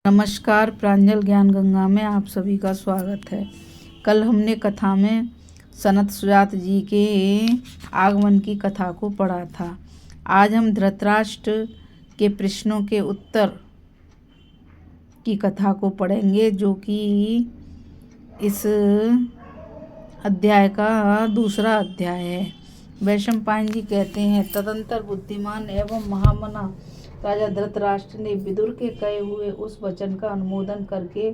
नमस्कार, प्रांजल ज्ञान गंगा में आप सभी का स्वागत है। कल हमने कथा में सनत सुजात जी के आगमन की कथा को पढ़ा था। आज हम धृतराष्ट्र के प्रश्नों के उत्तर की कथा को पढ़ेंगे, जो कि इस अध्याय का दूसरा अध्याय है। वैशंपायन जी कहते हैं, तदंतर बुद्धिमान एवं महामना राजा धृतराष्ट्र ने विदुर के कहे हुए उस वचन का अनुमोदन करके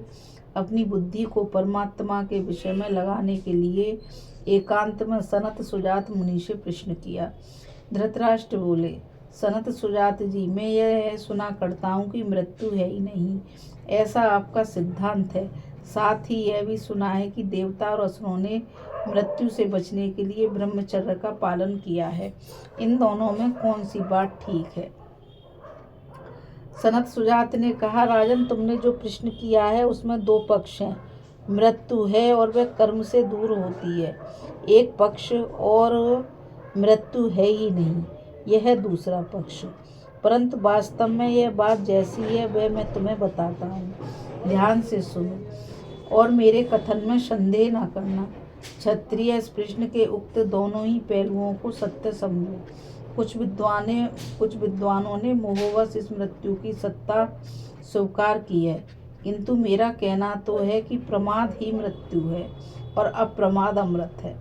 अपनी बुद्धि को परमात्मा के विषय में लगाने के लिए एकांत में सनत सुजात मुनि से प्रश्न किया। धृतराष्ट्र बोले, सनत सुजात जी, मैं यह सुना करता हूँ कि मृत्यु है ही नहीं, ऐसा आपका सिद्धांत है। साथ ही यह भी सुना है कि देवता और असुरों ने मृत्यु से बचने के लिए ब्रह्मचर्य का पालन किया है। इन दोनों में कौन सी बात ठीक है? सनत सुजात ने कहा, राजन, तुमने जो प्रश्न किया है उसमें दो पक्ष हैं। मृत्यु है और वह कर्म से दूर होती है, एक पक्ष, और मृत्यु है ही नहीं, यह है दूसरा पक्ष। परंतु वास्तव में यह बात जैसी है वह मैं तुम्हें बताता हूँ, ध्यान से सुनो और मेरे कथन में संदेह न करना। क्षत्रिय इस प्रश्न के उक्त दोनों ही पहलुओं को सत्य समझो। कुछ विद्वानों ने मोहवश इस मृत्यु की सत्ता स्वीकार की है, किंतु मेरा कहना तो है कि प्रमाद ही मृत्यु है और अप्रमाद अमृत है।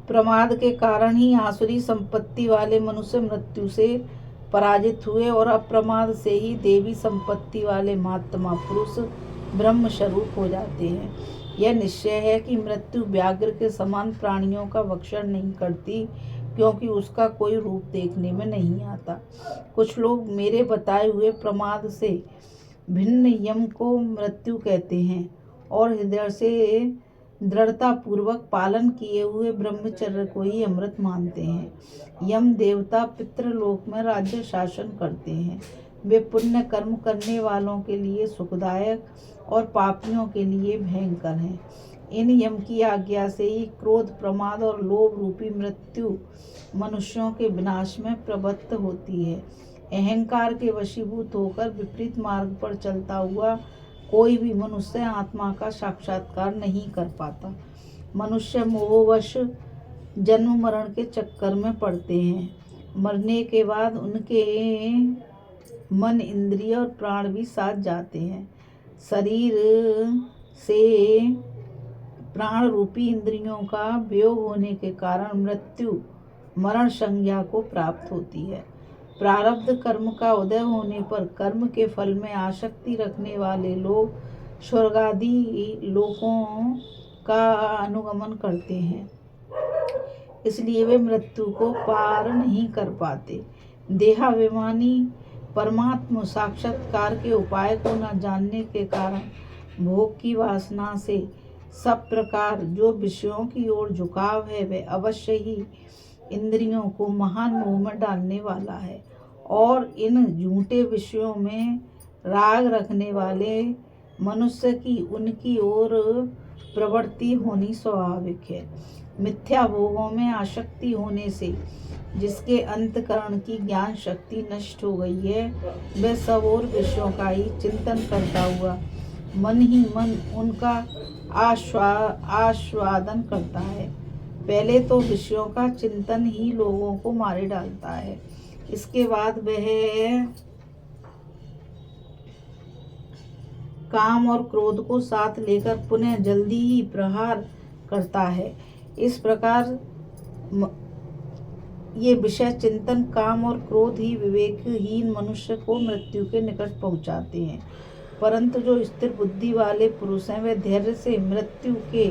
प्रमाद के कारण ही आसुरी संपत्ति वाले मनुष्य मृत्यु से पराजित हुए और अप्रमाद से ही देवी संपत्ति वाले महात्मा पुरुष ब्रह्म स्वरूप हो जाते हैं। यह निश्चय है कि मृत्यु व्याघ्र के समान प्राणियों का भक्षण नहीं करती, क्योंकि उसका कोई रूप देखने में नहीं आता। कुछ लोग मेरे बताए हुए प्रमाद से भिन्न यम को मृत्यु कहते हैं और हृदय से दृढ़ता पूर्वक पालन किए हुए ब्रह्मचर्य को ही अमृत मानते हैं। यम देवता पितृलोक में राज्य शासन करते हैं। वे पुण्य कर्म करने वालों के लिए सुखदायक और पापियों के लिए भयंकर हैं। इन यम की आज्ञा से ही क्रोध, प्रमाद और लोभ रूपी मृत्यु मनुष्यों के विनाश में प्रवृत्त होती है। अहंकार के वशीभूत होकर विपरीत मार्ग पर चलता हुआ कोई भी मनुष्य आत्मा का साक्षात्कार नहीं कर पाता। मनुष्य मोहवश जन्म मरण के चक्कर में पड़ते हैं। मरने के बाद उनके मन, इंद्रिय और प्राण भी साथ जाते हैं। शरीर से प्राण रूपी इंद्रियों का वियोग होने के कारण मृत्यु मरण संज्ञा को प्राप्त होती है। प्रारब्ध कर्म का उदय होने पर कर्म के फल में आसक्ति रखने वाले लोग स्वर्ग आदि लोकों का अनुगमन करते हैं, इसलिए वे मृत्यु को पार नहीं कर पाते। देहाभिमानी परमात्म साक्षात्कार के उपाय को न जानने के कारण भोग की वासना से सब प्रकार जो विषयों की ओर झुकाव है वह अवश्य ही इंद्रियों को महान मोह में डालने वाला है, और इन झूठे विषयों में राग रखने वाले मनुष्य की उनकी ओर प्रवृत्ति होनी स्वाभाविक है। मिथ्या भोगों में आसक्ति होने से जिसके अंतकरण की ज्ञान शक्ति नष्ट हो गई है, वह सब और विषयों का ही चिंतन करता हुआ मन ही मन उनका आस्वादन करता है। पहले तो विषयों का चिंतन ही लोगों को मारे डालता है, इसके बाद वह काम और क्रोध को साथ लेकर पुनः जल्दी ही प्रहार करता है। इस प्रकार ये विषय चिंतन, काम और क्रोध ही विवेकहीन मनुष्य को मृत्यु के निकट पहुंचाते हैं। परंतु जो स्थिर बुद्धि वाले पुरुष हैं वे धैर्य से मृत्यु के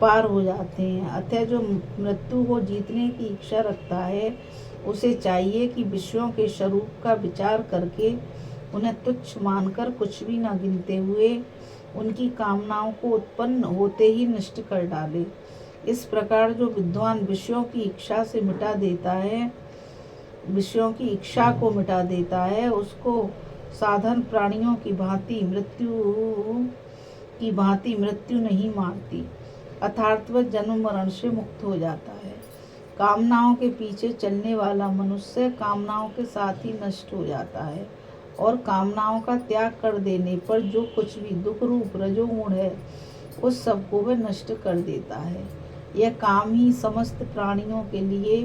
पार हो जाते हैं। अतः जो मृत्यु को जीतने की इच्छा रखता है उसे चाहिए कि विषयों के स्वरूप का विचार करके उन्हें तुच्छ मानकर कुछ भी न गिनते हुए उनकी कामनाओं को उत्पन्न होते ही नष्ट कर डाले। इस प्रकार जो विद्वान विषयों की इच्छा को मिटा देता है उसको साधारण प्राणियों की भांति मृत्यु नहीं मारती, अर्थात वह जन्म मरण से मुक्त हो जाता है। कामनाओं के पीछे चलने वाला मनुष्य कामनाओं के साथ ही नष्ट हो जाता है और कामनाओं का त्याग कर देने पर जो कुछ भी दुख रूप रजोगुण है उस सबको वह नष्ट कर देता है। यह काम ही समस्त प्राणियों के लिए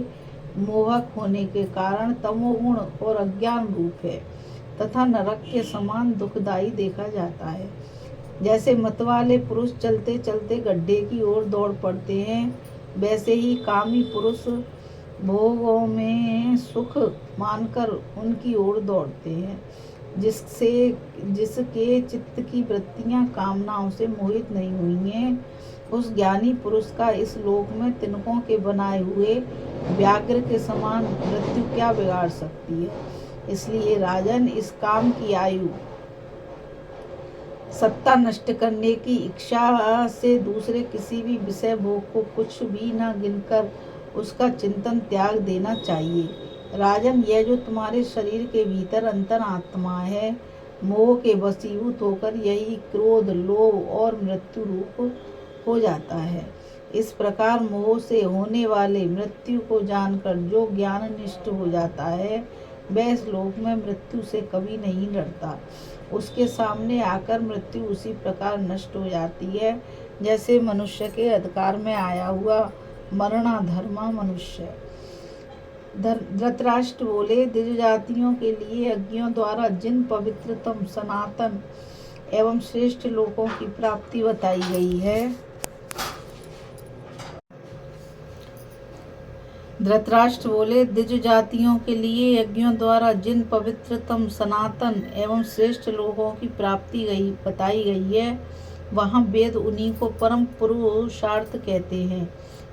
मोहक होने के कारण तमोगुण और अज्ञान रूप है तथा नरक के समान दुखदायी देखा जाता है। जैसे मतवाले पुरुष चलते चलते गड्ढे की ओर दौड़ पड़ते हैं, वैसे ही कामी पुरुष भोगों में सुख मानकर उनकी ओर दौड़ते हैं। जिसके चित्त की वृत्तियां कामनाओं से मोहित नहीं हुई हैं, उस ज्ञानी पुरुष का इस लोक में तिनकों के बनाए हुए व्याघ्र के समान मृत्यु क्या बिगाड़ सकती है। इसलिए राजन, इस काम की आयु सत्ता नष्ट करने की इच्छा से दूसरे किसी भी विषय भोग को कुछ भी न गिनकर उसका चिंतन त्याग देना चाहिए। राजन, यह जो तुम्हारे शरीर के भीतर अंतर आत्मा है, मोह के वशीभूत होकर यही क्रोध, लोभ और मृत्यु रूप हो जाता है। इस प्रकार मोह से होने वाले मृत्यु को जानकर जो ज्ञान निष्ठ हो जाता है, वह इस लोक में मृत्यु से कभी नहीं डरता। उसके सामने आकर मृत्यु उसी प्रकार नष्ट हो जाती है जैसे मनुष्य के अधिकार में आया हुआ मरणाधर्मा मनुष्य। धृतराष्ट्र बोले, द्विज जातियों के लिए यज्ञों द्वारा जिन पवित्रतम, सनातन एवं श्रेष्ठ लोकों की प्राप्ति बताई गई है, धृतराष्ट्र बोले, द्विज जातियों के लिए यज्ञों द्वारा जिन पवित्रतम, सनातन एवं श्रेष्ठ लोकों की प्राप्ति बताई गई है, वहाँ वेद उन्हीं को परम पुरुषार्थ कहते हैं।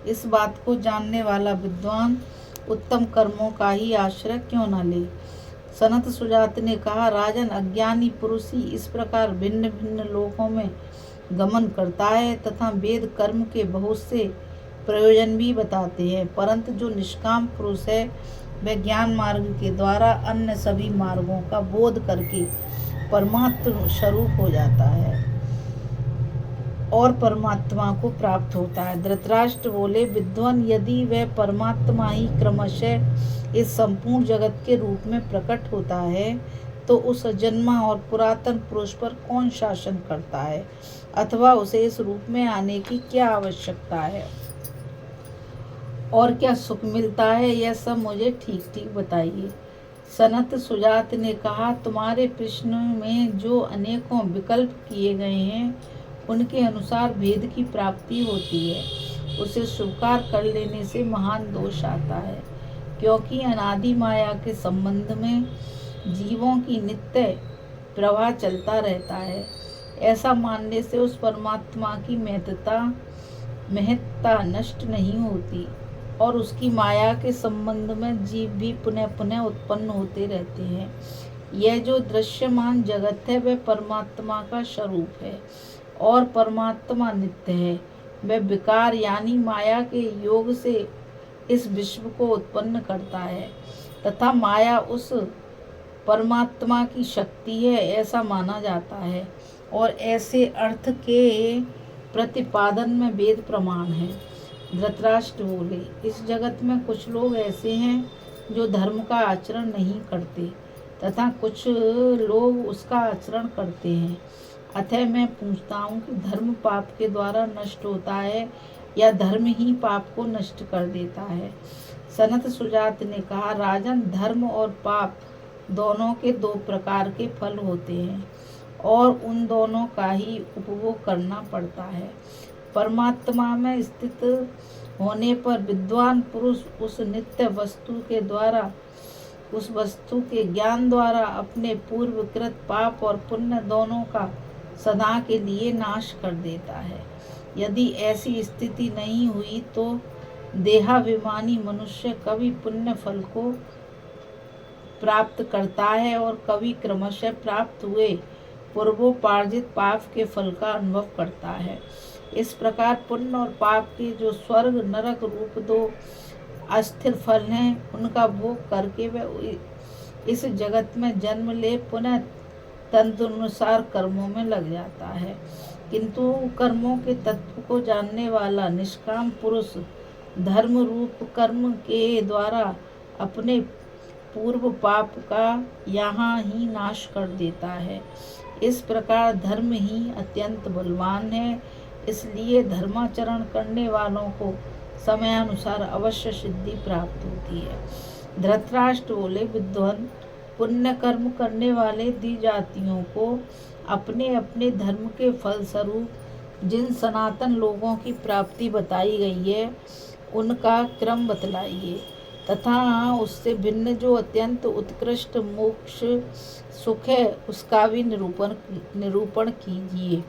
इस बात को जानने वाला विद्वान उत्तम कर्मों का ही आश्रय क्यों न ले। सनत सुजात ने कहा, राजन, अज्ञानी पुरुष ही इस प्रकार भिन्न भिन्न लोकों में गमन करता है तथा वेद कर्म के बहुत से प्रयोजन भी बताते हैं, परंतु जो निष्काम पुरुष है वह ज्ञान मार्ग के द्वारा अन्य सभी मार्गों का बोध करके परमात्मा स्वरूप हो जाता है और परमात्मा को प्राप्त होता है। धृतराष्ट्र बोले, विद्वान, यदि वह परमात्मा ही क्रमशः इस संपूर्ण जगत के रूप में प्रकट होता है, तो उस जन्मा और पुरातन पुरुष पर कौन शासन करता है, अथवा उसे इस रूप में आने की क्या आवश्यकता है और क्या सुख मिलता है, यह सब मुझे ठीक ठीक बताइए। सनत सुजात ने कहा, तुम्हारे प्रश्न में जो अनेकों विकल्प किए गए हैं, उनके अनुसार भेद की प्राप्ति होती है, उसे स्वीकार कर लेने से महान दोष आता है, क्योंकि अनादि माया के संबंध में जीवों की नित्य प्रवाह चलता रहता है। ऐसा मानने से उस परमात्मा की महत्ता नष्ट नहीं होती और उसकी माया के संबंध में जीव भी पुनः पुनः उत्पन्न होते रहते हैं। यह जो दृश्यमान जगत है वह परमात्मा का स्वरूप है और परमात्मा नित्य है। वह विकार यानी माया के योग से इस विश्व को उत्पन्न करता है तथा माया उस परमात्मा की शक्ति है, ऐसा माना जाता है और ऐसे अर्थ के प्रतिपादन में वेद प्रमाण है। धृतराष्ट्र बोले, इस जगत में कुछ लोग ऐसे हैं जो धर्म का आचरण नहीं करते तथा कुछ लोग उसका आचरण करते हैं। अतः मैं पूछता हूँ कि धर्म पाप के द्वारा नष्ट होता है या धर्म ही पाप को नष्ट कर देता है। सनत सुजात ने कहा, राजन, धर्म और पाप दोनों के दो प्रकार के फल होते हैं और उन दोनों का ही उपभोग करना पड़ता है। परमात्मा में स्थित होने पर विद्वान पुरुष उस नित्य वस्तु के द्वारा, उस वस्तु के ज्ञान द्वारा अपने पूर्वकृत पाप और पुण्य दोनों का सदा के लिए नाश कर देता है। यदि ऐसी स्थिति नहीं हुई तो देहाभिमानी मनुष्य कभी पुण्य फल को प्राप्त करता है और कभी क्रमशः प्राप्त हुए पूर्वोपार्जित पाप के फल का अनुभव करता है। इस प्रकार पुण्य और पाप के जो स्वर्ग नरक रूप दो अस्थिर फल हैं, उनका भोग करके वह इस जगत में जन्म ले पुनः तदनुसार कर्मों में लग जाता है। किंतु कर्मों के तत्व को जानने वाला निष्काम पुरुष धर्म रूप कर्म के द्वारा अपने पूर्व पाप का यहाँ ही नाश कर देता है। इस प्रकार धर्म ही अत्यंत बलवान है, इसलिए धर्माचरण करने वालों को समयानुसार अवश्य सिद्धि प्राप्त होती है। धृतराष्ट्र बोले, विद्वान पुण्य कर्म करने वाले द्विजातियों को अपने अपने धर्म के फलस्वरूप जिन सनातन लोगों की प्राप्ति बताई गई है उनका क्रम बतलाइए, तथा उससे भिन्न जो अत्यंत उत्कृष्ट मोक्ष सुख है उसका भी निरूपण कीजिए।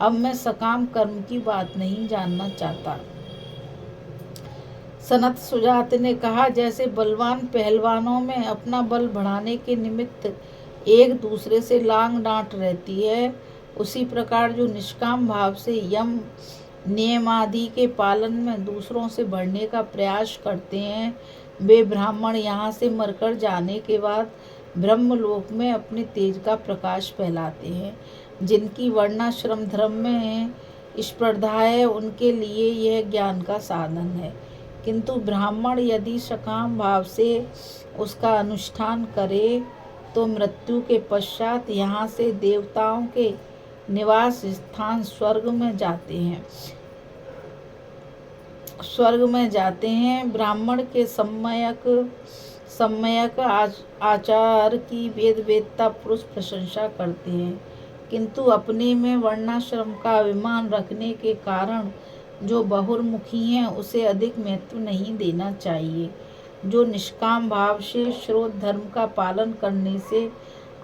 अब मैं सकाम कर्म की बात नहीं जानना चाहता। सनत सुजात ने कहा, जैसे बलवान पहलवानों में अपना बल बढ़ाने के निमित्त एक दूसरे से लांग डांट रहती है, उसी प्रकार जो निष्काम भाव से यम नियम आदि के पालन में दूसरों से बढ़ने का प्रयास करते हैं, वे ब्राह्मण यहाँ से मरकर जाने के बाद ब्रह्मलोक में अपने तेज का प्रकाश फैलाते हैं। जिनकी वर्णाश्रम धर्म में स्पर्धा है उनके लिए यह ज्ञान का साधन है, किंतु ब्राह्मण यदि सकाम भाव से उसका अनुष्ठान करे तो मृत्यु के पश्चात यहाँ से देवताओं के निवास स्थान स्वर्ग में जाते हैं। ब्राह्मण के सम्यक आचार की वेदता पुरुष प्रशंसा करते हैं, किंतु अपने में वर्णाश्रम का अभिमान रखने के कारण जो बहुर्मुखी हैं उसे अधिक महत्व नहीं देना चाहिए। जो निष्काम भाव से श्रोत धर्म का पालन करने से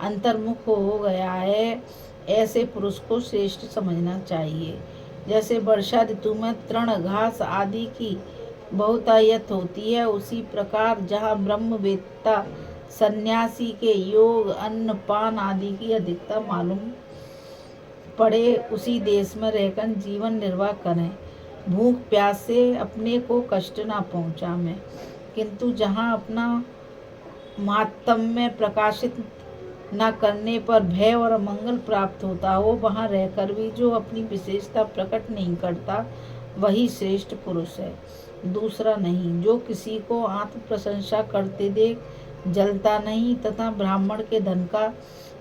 अंतर्मुख हो गया है, ऐसे पुरुष को श्रेष्ठ समझना चाहिए। जैसे वर्षा ऋतु में तृण घास आदि की बहुतायत होती है, उसी प्रकार जहाँ ब्रह्मवेत्ता सन्यासी के योग अन्न पान आदि की अधिकता मालूम पड़े, उसी देश में रहकर जीवन निर्वाह करें। भूख प्यास से अपने को कष्ट ना पहुँचा मैं, किंतु जहाँ अपना महात्म्य प्रकाशित न करने पर भय और अमंगल प्राप्त होता हो, वहाँ रहकर भी जो अपनी विशेषता प्रकट नहीं करता वही श्रेष्ठ पुरुष है, दूसरा नहीं। जो किसी को आत्म प्रशंसा करते देख जलता नहीं तथा ब्राह्मण के धन का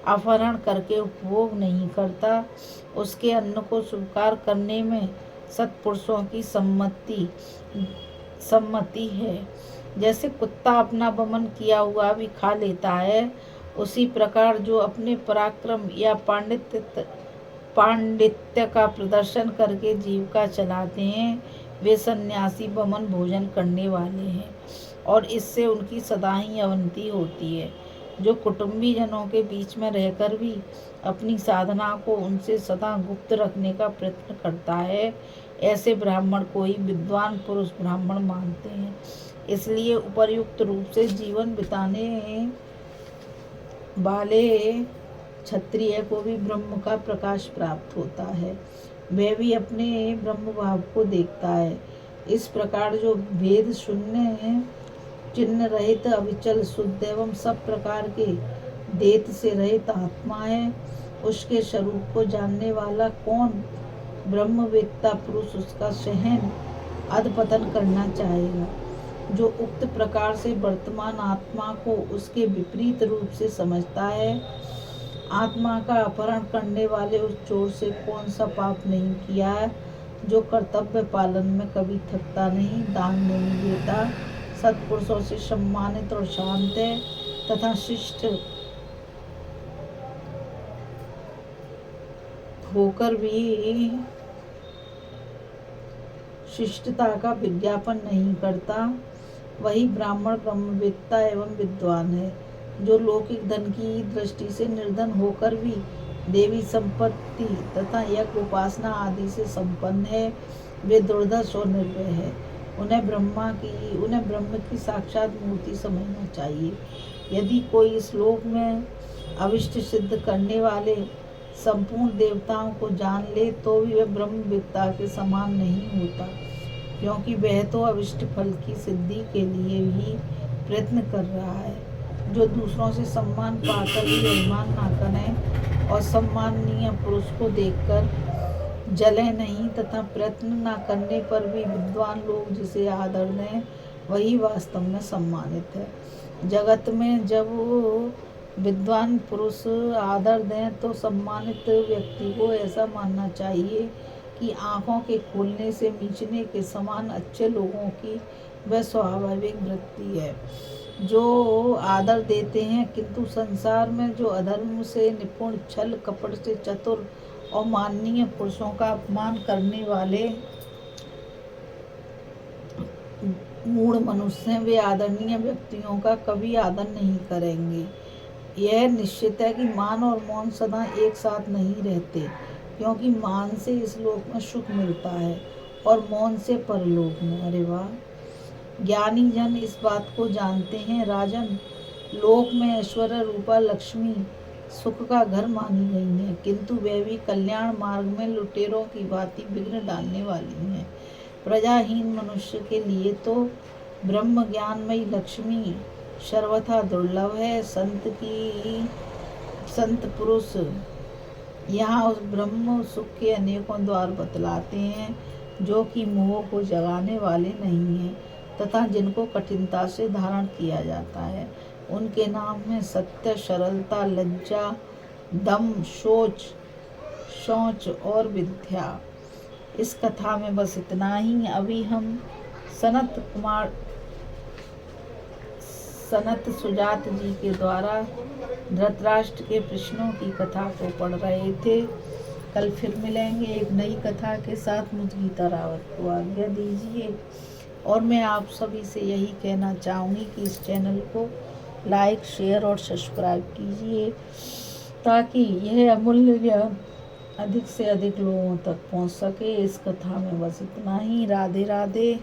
अपहरण करके उपभोग नहीं करता, उसके अन्न को स्वीकार करने में सत्पुरुषों की सम्मति है। जैसे कुत्ता अपना वमन किया हुआ भी खा लेता है, उसी प्रकार जो अपने पराक्रम या पांडित्य का प्रदर्शन करके जीविका चलाते हैं, वे सन्यासी वमन भोजन करने वाले हैं और इससे उनकी सदा ही अवनति होती है। जो कुटुंबी जनों के बीच में रहकर भी अपनी साधना को उनसे सदा गुप्त रखने का प्रयत्न करता है, ऐसे ब्राह्मण को ही विद्वान पुरुष ब्राह्मण मानते हैं। इसलिए उपर्युक्त रूप से जीवन बिताने वाले क्षत्रिय को भी ब्रह्म का प्रकाश प्राप्त होता है, वह भी अपने ब्रह्म भाव को देखता है। इस प्रकार जो भेद शून्य चिन्ह रहित अविचल शुद्ध एवं सब प्रकार के देत से रहित आत्मा है, उसके स्वरूप को जानने वाला कौन ब्रह्मवेत्ता पुरुष उसका सहन अधपतन करना चाहेगा। जो उक्त प्रकार से वर्तमान आत्मा को उसके विपरीत रूप से समझता है, आत्मा का अपहरण करने वाले उस चोर से कौन सा पाप नहीं किया है। जो कर्तव्य पालन में कभी थकता नहीं, दान नहीं देता, सत्पुरुषों से सम्मानित और शांत है तथा शिष्ट होकर भी शिष्टता का विज्ञापन नहीं करता, वही ब्राह्मण ब्रह्मवेत्ता एवं विद्वान है। जो लौकिक धन की दृष्टि से निर्धन होकर भी देवी संपत्ति तथा यज्ञ उपासना आदि से संपन्न है, वे दुर्धर्ष और निर्भय है। उन्हें ब्रह्म की साक्षात मूर्ति समझना चाहिए। यदि इस श्लोक में अविष्ट सिद्ध करने वाले संपूर्ण देवताओं को जान ले तो भी वह ब्रह्मवेत्ता के समान नहीं होता, क्योंकि वह तो अविष्ट फल की सिद्धि के लिए ही प्रयत्न कर रहा है। जो दूसरों से सम्मान पाकर भी अभिमान ना करें और सम्माननीय पुरुष को देखकर जले नहीं तथा प्रयत्न न करने पर भी विद्वान लोग जिसे आदर दें, वही वास्तव में सम्मानित है। जगत में जब विद्वान पुरुष आदर दें तो सम्मानित व्यक्ति को ऐसा मानना चाहिए कि आँखों के खोलने से मीचने के समान अच्छे लोगों की वह स्वाभाविक वृत्ति है जो आदर देते हैं, किंतु संसार में जो अधर्म से निपुण, छल कपट से चतुर और माननीय पुरुषों का अपमान करने वाले मूढ़ मनुष्य हैं, वे आदरणीय व्यक्तियों का कभी आदर नहीं करेंगे। यह निश्चित है कि मान और मौन सदा एक साथ नहीं रहते, क्योंकि मान से इस लोक में सुख मिलता है और मौन से परलोक में। अरे वाह! ज्ञानी जन इस बात को जानते हैं राजन, लोक में ऐश्वर्य रूपा लक्ष्मी सुख का घर मानी गई है, किंतु वे भी कल्याण मार्ग में लुटेरों की भांति विघ्न डालने वाली हैं। प्रजाहीन मनुष्य के लिए तो ब्रह्म ज्ञानमयी लक्ष्मी सर्वथा दुर्लभ है। संत पुरुष यहाँ उस ब्रह्म सुख के अनेकों द्वार बतलाते हैं जो कि मोह को जगाने वाले नहीं हैं तथा जिनको कठिनता से धारण किया जाता है। उनके नाम में सत्य, सरलता, लज्जा, दम, शौच और विद्या। इस कथा में बस इतना ही। अभी हम सनत सुजात जी के द्वारा धृतराष्ट्र के प्रश्नों की कथा को पढ़ रहे थे। कल फिर मिलेंगे एक नई कथा के साथ। मुझ गीता रावत को आज्ञा दीजिए। और मैं आप सभी से यही कहना चाहूँगी कि इस चैनल को लाइक, शेयर और सब्सक्राइब कीजिए ताकि यह अमूल्य ज्ञान अधिक से अधिक लोगों तक पहुंच सके। इस कथा में बस इतना ही। राधे राधे।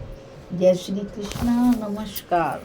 जय श्री कृष्ण। नमस्कार।